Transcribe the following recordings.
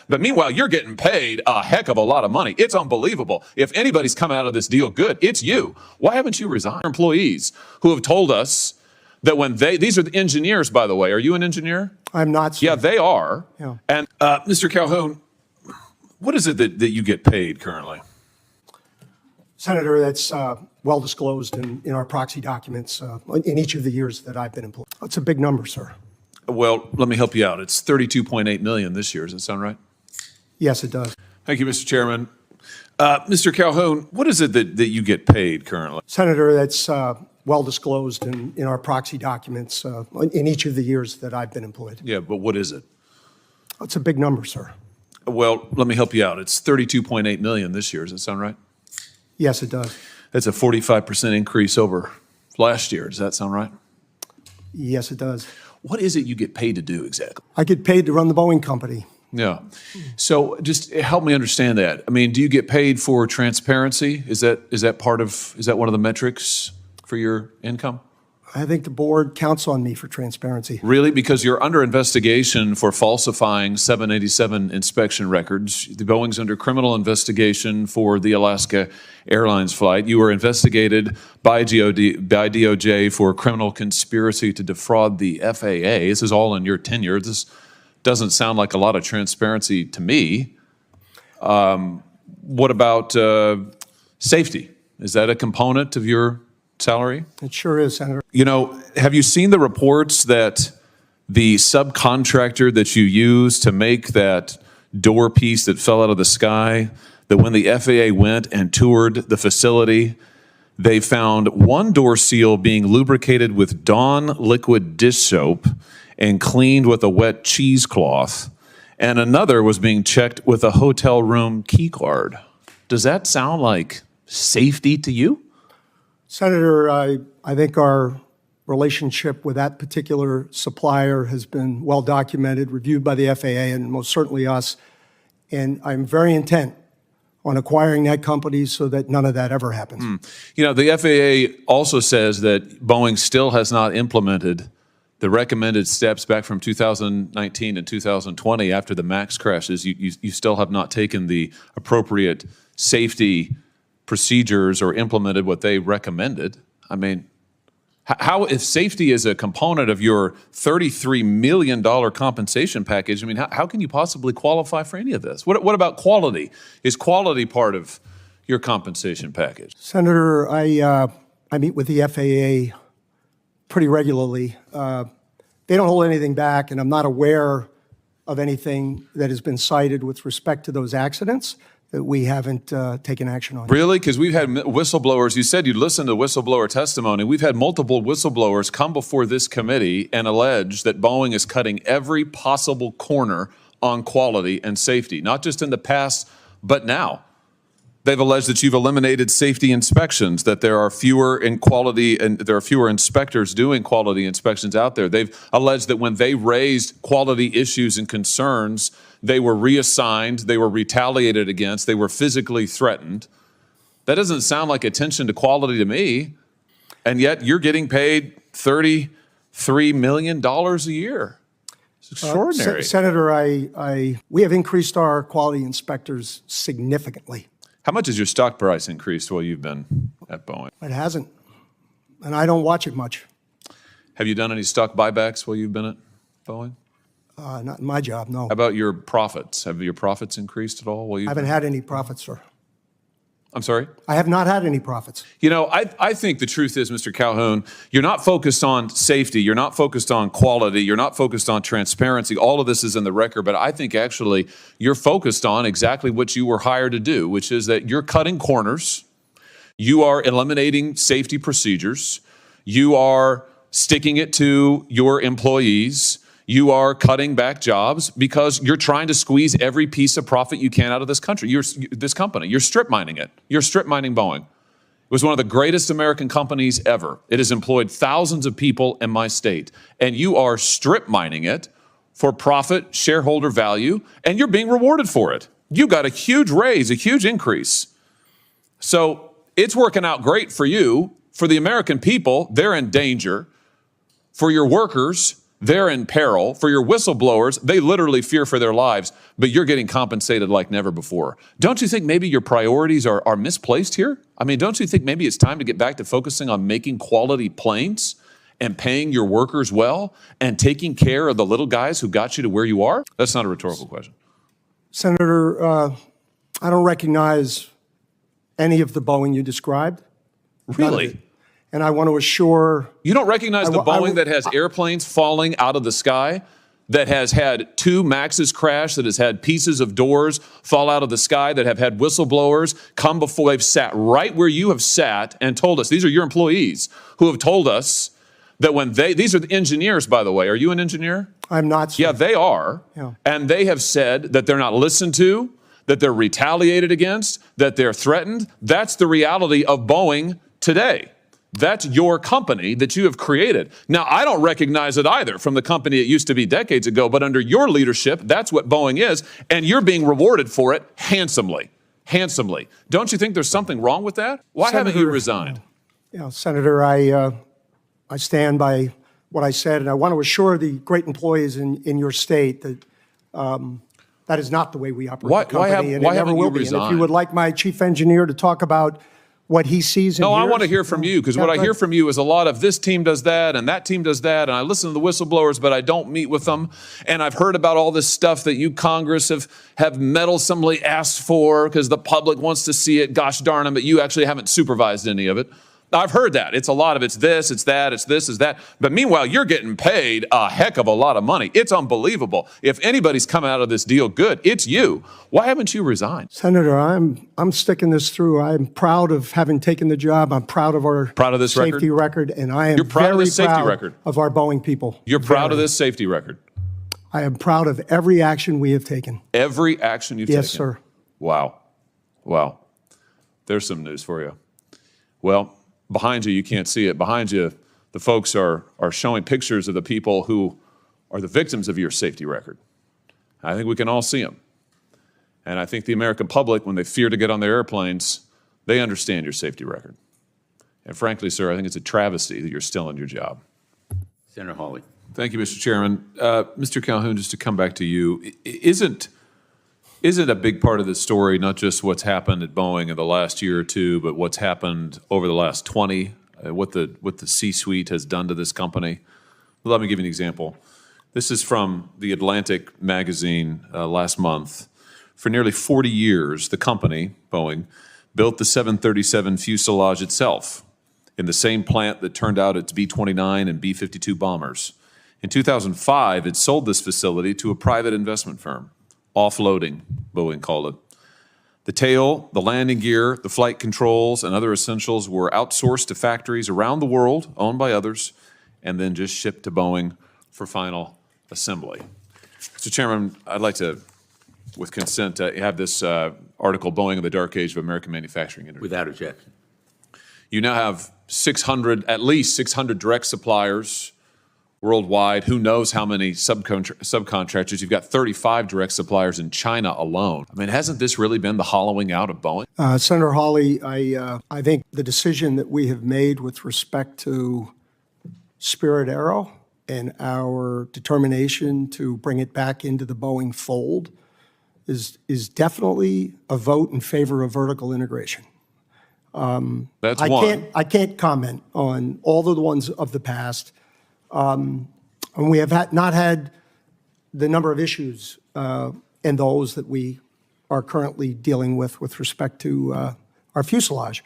But meanwhile, you're getting paid a heck of a lot of money. It's unbelievable. If anybody's come out of this deal good, it's you. Why haven't you resigned? Employees who have told us that when these are the engineers, by the way. Are you an engineer? I'm not, sir. Yeah, they are. Yeah. And Mr. Calhoun, what is it that you get paid currently? Senator, that's well disclosed in our proxy documents in each of the years that I've been employed. That's a big number, sir. Well, let me help you out. It's $32.8 million this year. Does that sound right? Yes, it does. Thank you, Mr. Chairman. Mr. Calhoun, what is it that you get paid currently? Senator, that's well disclosed in our proxy documents in each of the years that I've been employed. Yeah, but what is it? That's a big number, sir. Well, let me help you out. It's $32.8 million this year. Does that sound right? Yes, it does. That's a 45% increase over last year. Does that sound right? Yes, it does. What is it you get paid to do exactly? I get paid to run the Boeing company. Yeah. So just help me understand that. I mean, do you get paid for transparency? Is that one of the metrics for your income? I think the board counts on me for transparency. Really? Because you're under investigation for falsifying 787 inspection records. The Boeing's under criminal investigation for the Alaska Airlines flight. You were investigated by DOJ for criminal conspiracy to defraud the FAA. This is all in your tenure. This doesn't sound like a lot of transparency to me. What about safety? Is that a component of your salary? It sure is, Senator. You know, have you seen the reports that the subcontractor that you used to make that door piece that fell out of the sky, that when the FAA went and toured the facility, they found one door seal being lubricated with Dawn liquid dish soap and cleaned with a wet cheesecloth, and another was being checked with a hotel room key card. Does that sound like safety to you? Senator, I think our relationship with that particular supplier has been well documented, reviewed by the FAA, and most certainly us. And I'm very intent on acquiring that company so that none of that ever happens. You know, the FAA also says that Boeing still has not implemented the recommended steps back from 2019 and 2020 after the MAX crashes. You still have not taken the appropriate safety procedures or implemented what they recommended. I mean, how, if safety is a component of your $33 million compensation package, I mean, how can you possibly qualify for any of this? What about quality? Is quality part of your compensation package? Senator, I meet with the FAA pretty regularly. They don't hold anything back, and I'm not aware of anything that has been cited with respect to those accidents that we haven't taken action on. Really? Because we've had whistleblowers. You said you'd listen to whistleblower testimony. We've had multiple whistleblowers come before this committee and allege that Boeing is cutting every possible corner on quality and safety, not just in the past, but now. They've alleged that you've eliminated safety inspections, that there are fewer in quality and there are fewer inspectors doing quality inspections out there. They've alleged that when they raised quality issues and concerns, they were reassigned, they were retaliated against, they were physically threatened. That doesn't sound like attention to quality to me. And yet you're getting paid $33 million a year. It's extraordinary. Senator, we have increased our quality inspectors significantly. How much has your stock price increased while you've been at Boeing? It hasn't, and I don't watch it much. Have you done any stock buybacks while you've been at Boeing? Not in my job, no. How about your profits? Have your profits increased at all while you've I haven't had any profits, sir. I'm sorry? I have not had any profits. You know, I think the truth is, Mr. Calhoun, you're not focused on safety, you're not focused on quality, you're not focused on transparency. All of this is in the record, but I think actually you're focused on exactly what you were hired to do, which is that you're cutting corners, you are eliminating safety procedures, you are sticking it to your employees, you are cutting back jobs because you're trying to squeeze every piece of profit you can out of this country. This company. You're strip mining it. You're strip mining Boeing. It was one of the greatest American companies ever. It has employed thousands of people in my state. And you are strip mining it for profit, shareholder value, and you're being rewarded for it. You got a huge raise, a huge increase. So it's working out great for you. For the American people, they're in danger. For your workers, they're in peril. For your whistleblowers, they literally fear for their lives, but you're getting compensated like never before. Don't you think maybe your priorities are misplaced here? I mean, don't you think maybe it's time to get back to focusing on making quality planes and paying your workers well and taking care of the little guys who got you to where you are? That's not a rhetorical question. Senator, I don't recognize any of the Boeing you described. Really? And I want to assure... You don't recognize the Boeing that has airplanes falling out of the sky, that has had 2 Maxes crash, that has had pieces of doors fall out of the sky, that have had whistleblowers come before they've sat right where you have sat and told us, these are your employees who have told us that when these are the engineers, by the way. Are you an engineer? I'm not, sir. Yeah, they are. Yeah. And they have said that they're not listened to, that they're retaliated against, that they're threatened. That's the reality of Boeing today. That's your company that you have created. Now, I don't recognize it either from the company it used to be decades ago, but under your leadership, that's what Boeing is, and you're being rewarded for it handsomely. Handsomely. Don't you think there's something wrong with that? Why haven't you resigned? Senator, I stand by what I said, and I want to assure the great employees in your state that that is not the way we operate the company, and it never will be. And if you would like my chief engineer to talk about what he sees and hears. No, I want to hear from you, because what I hear from you is a lot of this team does that and that team does that, and I listen to the whistleblowers, but I don't meet with them. And I've heard about all this stuff that you Congress have meddlesomely asked for because the public wants to see it. Gosh darn them, but you actually haven't supervised any of it. I've heard that. It's a lot of it's this, it's that, it's this, it's that. But meanwhile, you're getting paid a heck of a lot of money. It's unbelievable. If anybody's coming out of this deal good, it's you. Why haven't you resigned? Senator, I'm sticking this through. I'm proud of having taken the job. I'm proud of our this safety record, and I am proud of this safety record of our Boeing people. You're proud of this safety record. I am proud of every action we have taken. Every action you've taken? Yes, sir. Wow. Wow. There's some news for you. Well, behind you can't see it. Behind you, the folks are showing pictures of the people who are the victims of your safety record. I think we can all see them. And I think the American public, when they fear to get on their airplanes, they understand your safety record. And frankly, sir, I think it's a travesty that you're still in your job. Senator Hawley. Thank you, Mr. Chairman. Mr. Calhoun, just to come back to you, isn't a big part of this story not just what's happened at Boeing in the last year or two, but what's happened over the last 20, what the C-suite has done to this company? Let me give you an example. This is from the Atlantic magazine last month. For nearly 40 years, the company, Boeing, built the 737 fuselage itself in the same plant that turned out its B-29 and B-52 bombers. In 2005, it sold this facility to a private investment firm. Offloading, Boeing called it. The tail, the landing gear, the flight controls, and other essentials were outsourced to factories around the world, owned by others, and then just shipped to Boeing for final assembly. Mr. Chairman, I'd like to, with consent, have this article, Boeing in the Dark Age of American Manufacturing Industry. Without objection. You now have at least 600 direct suppliers worldwide. Who knows how many subcontractors? You've got 35 direct suppliers in China alone. I mean, hasn't this really been the hollowing out of Boeing? Senator Hawley, I think the decision that we have made with respect to Spirit Aero and our determination to bring it back into the Boeing fold is definitely a vote in favor of vertical integration. That's one. I can't comment on all of the ones of the past. And we have not had the number of issues in those that we are currently dealing with respect to our fuselage.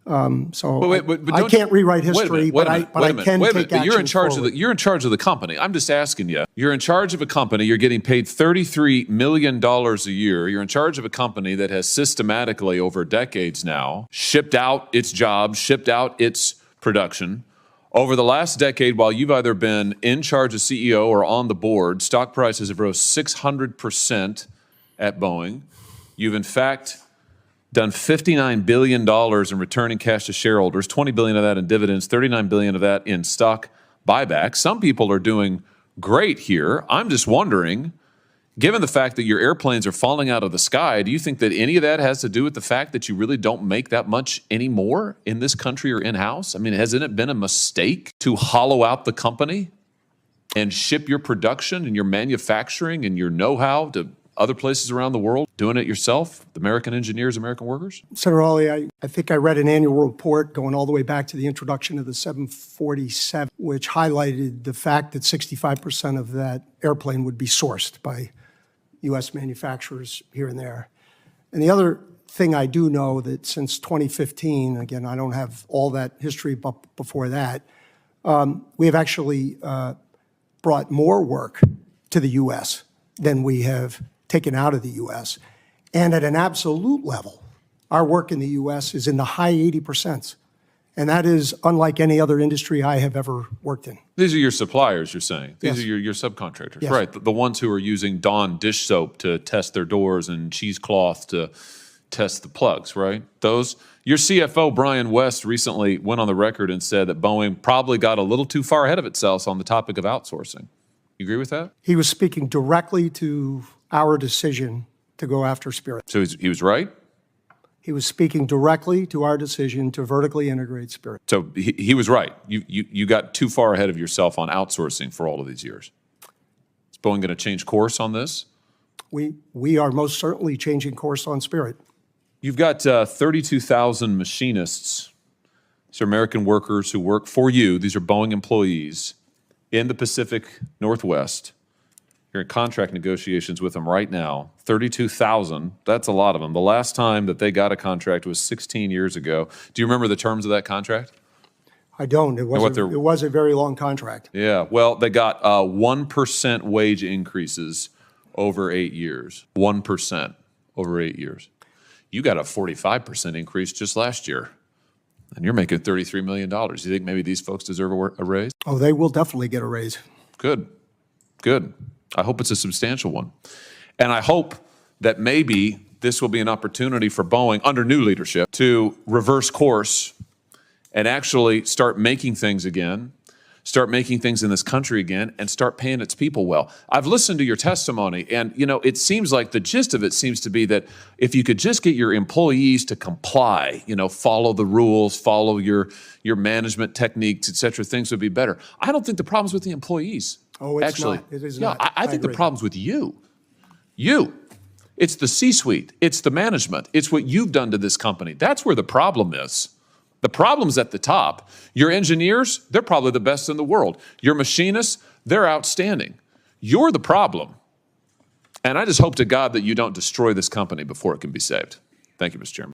So I can't rewrite history, but I can take action. You're in charge of you're in charge of the company. I'm just asking you. You're in charge of a company. You're getting paid $33 million a year. You're in charge of a company that has systematically, over decades now, shipped out its jobs, shipped out its production. Over the last decade, while you've either been in charge as CEO or on the board, stock prices have rose 600% at Boeing. You've, in fact, done $59 billion in returning cash to shareholders, $20 billion of that in dividends, $39 billion of that in stock buyback. Some people are doing great here. I'm just wondering, given the fact that your airplanes are falling out of the sky, do you think that any of that has to do with the fact that you really don't make that much anymore in this country or in-house? I mean, hasn't it been a mistake to hollow out the company? and ship your production and your manufacturing and your know-how to other places around the world, doing it yourself, the American engineers, American workers? Senator Hawley, I think I read an annual report going all the way back to the introduction of the 747, which highlighted the fact that 65% of that airplane would be sourced by U.S. manufacturers here and there. And the other thing I do know that since 2015, again, I don't have all that history but before that, we have actually brought more work to the U.S. than we have taken out of the U.S. And at an absolute level, our work in the U.S. is in the high 80%. And that is unlike any other industry I have ever worked in. These are your suppliers, you're saying? These Yes. are your subcontractors, Yes. right? The ones who are using Dawn dish soap to test their doors and cheesecloth to test the plugs, right? Those. Your CFO, Brian West, recently went on the record and said that Boeing probably got a little too far ahead of itself on the topic of outsourcing. You agree with that? He was speaking directly to our decision to go after Spirit. So he was right? He was speaking directly to our decision to vertically integrate Spirit. So he was right. You got too far ahead of yourself on outsourcing for all of these years. Is Boeing going to change course on this? We are most certainly changing course on Spirit. You've got 32,000 machinists. These are American workers who work for you. These are Boeing employees in the Pacific Northwest. You're in contract negotiations with them right now. 32,000, that's a lot of them. The last time that they got a contract was 16 years ago. Do you remember the terms of that contract? I don't. It was a very long contract. Yeah, well, they got 1% wage increases over 8 years. 1% over 8 years. You got a 45% increase just last year, and you're making $33 million. You think maybe these folks deserve a raise? Oh, they will definitely get a raise. Good, good. I hope it's a substantial one. And I hope that maybe this will be an opportunity for Boeing, under new leadership, to reverse course and actually start making things again, start making things in this country again, and start paying its people well. I've listened to your testimony, and it seems like the gist of it seems to be that if you could just get your employees to comply, follow the rules, follow your management techniques, et cetera, things would be better. I don't think the problem's with the employees. Oh, it's actually. not. It is yeah, not. I think the agree. problem's with you. You. It's the C-suite. It's the management. It's what you've done to this company. That's where the problem is. The problem's at the top. Your engineers, they're probably the best in the world. Your machinists, they're outstanding. You're the problem. And I just hope to God that you don't destroy this company before it can be saved. Thank you, Mr. Chairman.